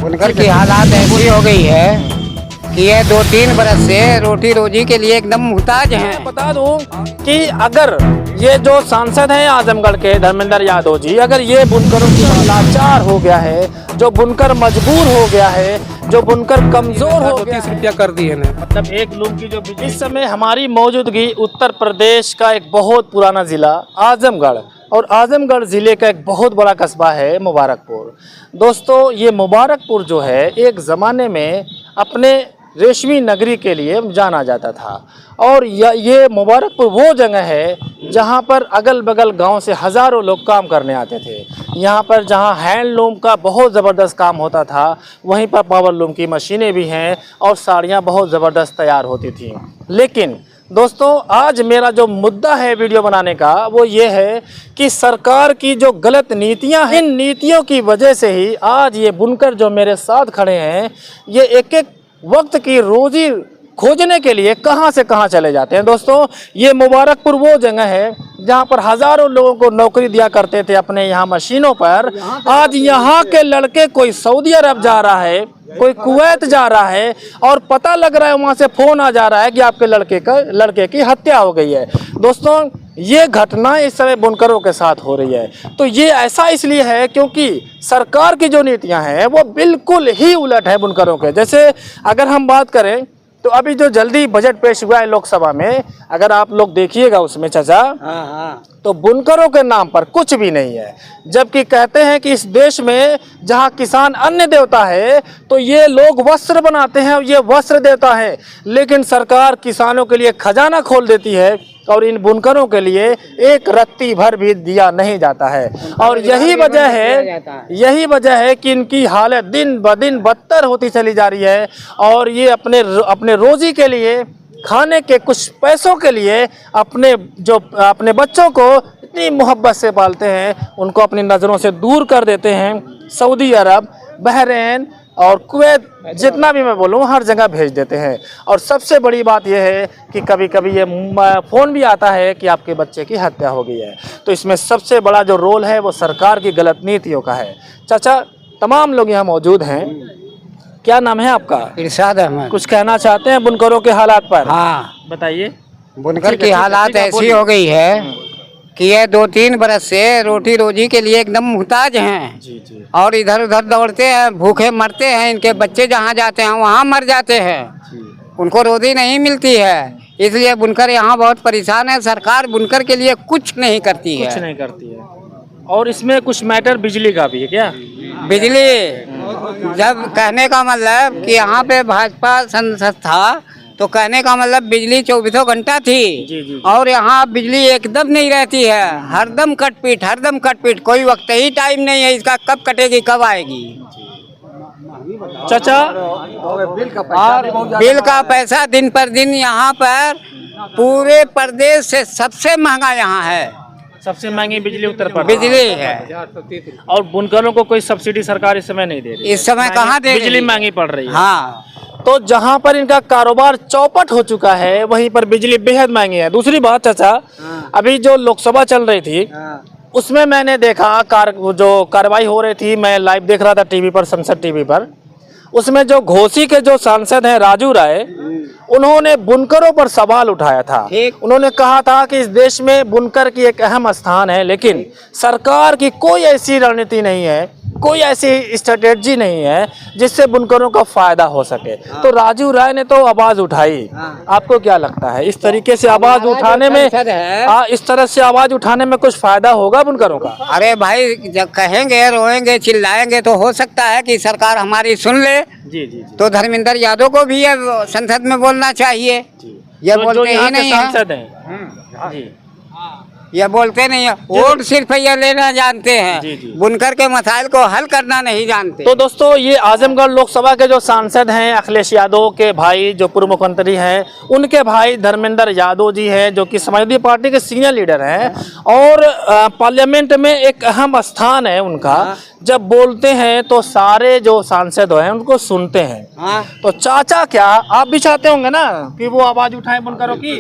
बुनकर की हालात ऐसी हो गई है कि ये 2-3 बरस से रोटी रोजी के लिए एकदम मुहताज हैं। मैं बता दूं कि अगर ये जो सांसद हैं आजमगढ़ के धर्मेंद्र यादव जी, अगर ये बुनकरों की लाचार हो गया है, जो बुनकर मजबूर हो गया है, जो बुनकर कमजोर हो गया 30 रुपया कर दिए ना। मतलब एक लूम की जो इस समय हमारी मौजूदगी उत्तर प्रदेश का एक बहुत पुराना जिला आजमगढ़, और आजमगढ़ ज़िले का एक बहुत बड़ा कस्बा है मुबारकपुर। दोस्तों ये मुबारकपुर जो है एक ज़माने में अपने रेशमी नगरी के लिए जाना जाता था, और ये मुबारकपुर वो जगह है जहाँ पर अगल बगल गांव से हज़ारों लोग काम करने आते थे। यहाँ पर जहाँ हैंडलूम का बहुत ज़बरदस्त काम होता था, वहीं पर पावरलूम की मशीनें भी हैं और साड़ियाँ बहुत ज़बरदस्त तैयार होती थीं। लेकिन दोस्तों आज मेरा जो मुद्दा है वीडियो बनाने का वो ये है कि सरकार की जो गलत नीतियां हैं, इन नीतियों की वजह से ही आज ये बुनकर जो मेरे साथ खड़े हैं ये एक एक वक्त की रोजी खोजने के लिए कहां से कहां चले जाते हैं। दोस्तों ये मुबारकपुर वो जगह है जहां पर हज़ारों लोगों को नौकरी दिया करते थे अपने यहाँ मशीनों पर। आज यहाँ के लड़के कोई सऊदी अरब जा रहा है, कोई कुवैत जा रहा है, और पता लग रहा है वहाँ से फ़ोन आ जा रहा है कि आपके लड़के की हत्या हो गई है। दोस्तों ये घटना इस समय बुनकरों के साथ हो रही है। तो ये ऐसा इसलिए है क्योंकि सरकार की जो नीतियाँ हैं वो बिल्कुल ही उलट है बुनकरों के। जैसे अगर हम बात करें तो अभी जो जल्दी बजट पेश हुआ है लोकसभा में, अगर आप लोग देखिएगा उसमें चाचा, तो बुनकरों के नाम पर कुछ भी नहीं है। जबकि कहते हैं कि इस देश में जहां किसान अन्न देवता है तो ये लोग वस्त्र बनाते हैं और ये वस्त्र देता है, लेकिन सरकार किसानों के लिए खजाना खोल देती है और इन बुनकरों के लिए एक रत्ती भर भी दिया नहीं जाता है। और यही वजह है कि इनकी हालत दिन ब दिन बदतर होती चली जा रही है, और ये अपने रोजी के लिए, खाने के कुछ पैसों के लिए अपने बच्चों को इतनी मोहब्बत से पालते हैं, उनको अपनी नज़रों से दूर कर देते हैं। सऊदी अरब, बहरीन और कुवैत, जितना भी मैं बोलूँ हर जगह भेज देते हैं। और सबसे बड़ी बात यह है कि कभी कभी ये फ़ोन भी आता है कि आपके बच्चे की हत्या हो गई है। तो इसमें सबसे बड़ा जो रोल है वो सरकार की गलत नीतियों का है। चाचा तमाम लोग यहाँ मौजूद हैं, क्या नाम है आपका? इरशाद अहमद। कुछ कहना चाहते हैं बुनकरों के हालात पर? हाँ, बताइए। बुनकर की हालात ऐसी हो गई है कि ये 2-3 बरस से रोटी रोजी के लिए एकदम मुहताज हैं। जी जी। और इधर उधर दौड़ते हैं, भूखे मरते हैं, इनके बच्चे जहाँ जाते हैं वहाँ मर जाते हैं, उनको रोजी नहीं मिलती है। इसलिए बुनकर यहाँ बहुत परेशान है। सरकार बुनकर के लिए कुछ नहीं करती है। कुछ नहीं करती है। और इसमें कुछ मैटर बिजली का भी है क्या? बिजली, जब कहने का मतलब कि यहाँ पे भाजपा संसद था तो कहने का मतलब बिजली 24 घंटा थी। जी। और यहाँ बिजली एकदम नहीं रहती है, हरदम कटपीट, कोई वक्त ही टाइम नहीं है इसका, कब कटेगी कब आएगी। चाचा और बिल का पैसा दिन पर दिन यहाँ पर पूरे प्रदेश से सबसे महंगा यहाँ है। सबसे महंगी बिजली उत्तर प्रदेश बिजली है। और बुनकरों को कोई सब्सिडी सरकार इस समय नहीं दे रही। इस समय कहाँ दे रही? बिजली महंगी पड़ रही है। हाँ, तो जहाँ पर इनका कारोबार चौपट हो चुका है वहीं पर बिजली बेहद महंगी है। दूसरी बात चाचा, अभी जो लोकसभा चल रही थी उसमें मैंने देखा जो कार्रवाई हो रही थी, मैं लाइव देख रहा था टीवी पर, संसद टीवी पर। उसमें जो घोसी के जो सांसद हैं राजू राय, उन्होंने बुनकरों पर सवाल उठाया था। उन्होंने कहा था कि इस देश में बुनकर की एक अहम स्थान है, लेकिन सरकार की कोई ऐसी रणनीति नहीं है, कोई ऐसी स्ट्रेटेजी नहीं है जिससे बुनकरों का फायदा हो सके। तो राजू राय ने तो आवाज उठाई। आपको क्या लगता है इस तरीके से आवाज उठाने में, इस तरह से आवाज उठाने में कुछ फायदा होगा बुनकरों का? अरे भाई, जब कहेंगे, रोएंगे, चिल्लाएंगे तो हो सकता है कि सरकार हमारी सुन ले। जी। तो धर्मेंद्र यादव को भी संसद में बोलना चाहिए। ये बोलते ही नहीं है। सांसद हैं जी, ये बोलते नहीं है, वोट सिर्फ ये लेना जानते हैं, बुनकर के मसाइल को हल करना नहीं जानते। तो दोस्तों ये आजमगढ़ लोकसभा के जो सांसद हैं अखिलेश यादव के भाई, जो पूर्व मुख्यमंत्री हैं, उनके भाई धर्मेंद्र यादव जी हैं, जो कि समाजवादी पार्टी के सीनियर लीडर हैं, और पार्लियामेंट में एक अहम स्थान है उनका। जब बोलते हैं तो सारे जो सांसद हैं उनको सुनते हैं। तो चाचा क्या आप भी चाहते होंगे ना कि वो आवाज उठाएं बुनकरों की?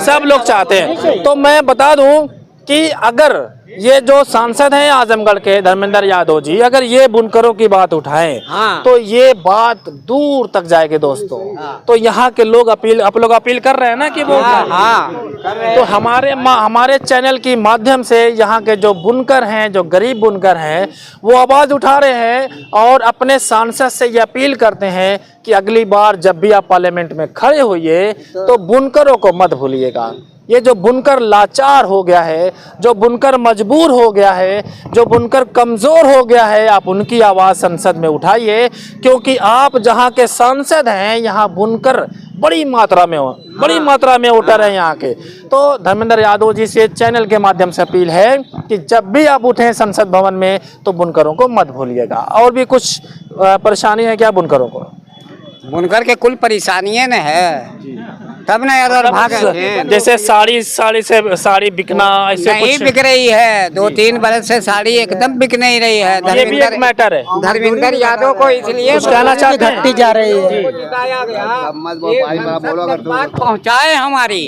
सब लोग चाहते हैं। तो मैं बता दूं कि अगर ये जो सांसद हैं आजमगढ़ के धर्मेंद्र यादव जी, अगर ये बुनकरों की बात उठाएं हाँ। तो ये बात दूर तक जाएगी दोस्तों। तो यहाँ के लोग आप लोग अपील कर रहे हैं ना कि वो तो हमारे चैनल की माध्यम से यहाँ के जो बुनकर हैं, जो गरीब बुनकर हैं, वो आवाज उठा रहे हैं और अपने सांसद से ये अपील करते हैं कि अगली बार जब भी आप पार्लियामेंट में खड़े होइए तो बुनकरों को मत भूलिएगा। ये जो बुनकर लाचार हो गया है, जो बुनकर मजबूर हो गया है, जो बुनकर कमज़ोर हो गया है, आप उनकी आवाज़ संसद में उठाइए, क्योंकि आप जहाँ के सांसद हैं यहाँ बुनकर बड़ी मात्रा में वोटर हैं यहाँ के। तो धर्मेंद्र यादव जी से चैनल के माध्यम से अपील है कि जब भी आप उठें संसद भवन में तो बुनकरों को मत भूलिएगा। और भी कुछ परेशानी है क्या बुनकरों को? बुनकर के कुल परेशानियां न है, तब ना यार भाग जैसे साड़ी बिकना ऐसे नहीं कुछ बिक रही है। 2-3 बरस से साड़ी एकदम बिक नहीं रही है। ये भी एक मैटर है। धर्मेंद्र यादव को इसलिए कुछ कहना चाहते हैं? घटती जा रही है। जिताया गया, बात पहुँचाए हमारी।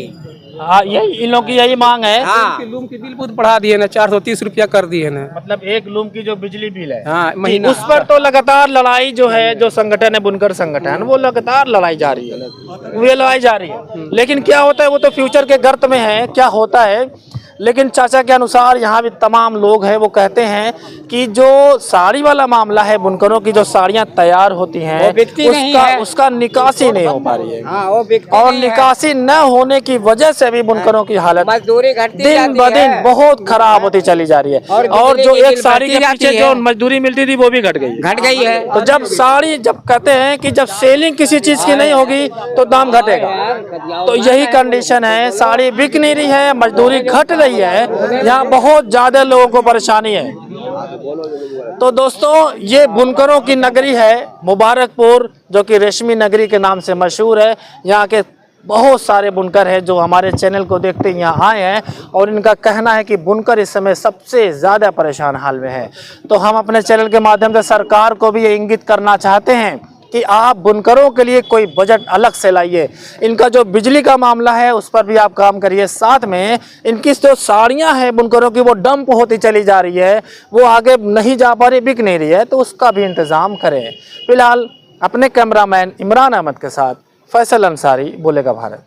हाँ, यही इन लोगों की यही मांग है। हाँ, लूम की बिल बहुत बढ़ा दिए ना, 430 रुपया कर दिए ना। मतलब एक लूम की जो बिजली बिल है, हाँ, कि महीना। उस पर तो लगातार लड़ाई जो है, जो संगठन है बुनकर संगठन, वो लगातार लड़ाई जा रही है, वो लड़ाई जा रही है। लेकिन क्या होता है, वो तो फ्यूचर के गर्त में है, क्या होता है। लेकिन चाचा के अनुसार यहाँ भी तमाम लोग हैं, वो कहते हैं कि जो साड़ी वाला मामला है, बुनकरों की जो साड़ियाँ तैयार होती हैं उसका निकासी नहीं हो पा रही है। हाँ, वो और निकासी न होने की वजह से भी बुनकरों की हालत मजदूरी घटती दिन ब दिन बहुत खराब होती चली जा रही है। और जो एक साड़ी के पीछे जो मजदूरी मिलती थी वो भी घट गई है। तो जब कहते हैं कि जब सेलिंग किसी चीज की नहीं होगी तो दाम घटेगा। तो यही कंडीशन है, साड़ी बिक नहीं रही है, मजदूरी घट रही है, यहाँ बहुत ज्यादा लोगों को परेशानी है। तो दोस्तों, ये बुनकरों की नगरी है मुबारकपुर, जो कि रेशमी नगरी के नाम से मशहूर है। यहाँ के बहुत सारे बुनकर हैं जो हमारे चैनल को देखते ही यहाँ आए हैं और इनका कहना है कि बुनकर इस समय सबसे ज़्यादा परेशान हाल में है। तो हम अपने चैनल के माध्यम से सरकार को भी ये इंगित करना चाहते हैं कि आप बुनकरों के लिए कोई बजट अलग से लाइए। इनका जो बिजली का मामला है उस पर भी आप काम करिए। साथ में इनकी जो साड़ियाँ हैं बुनकरों की, वो डंप होती चली जा रही है, वो आगे नहीं जा पा रही, बिक नहीं रही है, तो उसका भी इंतज़ाम करें। फिलहाल अपने कैमरामैन इमरान अहमद के साथ फैसल अंसारी, बोलेगा भारत।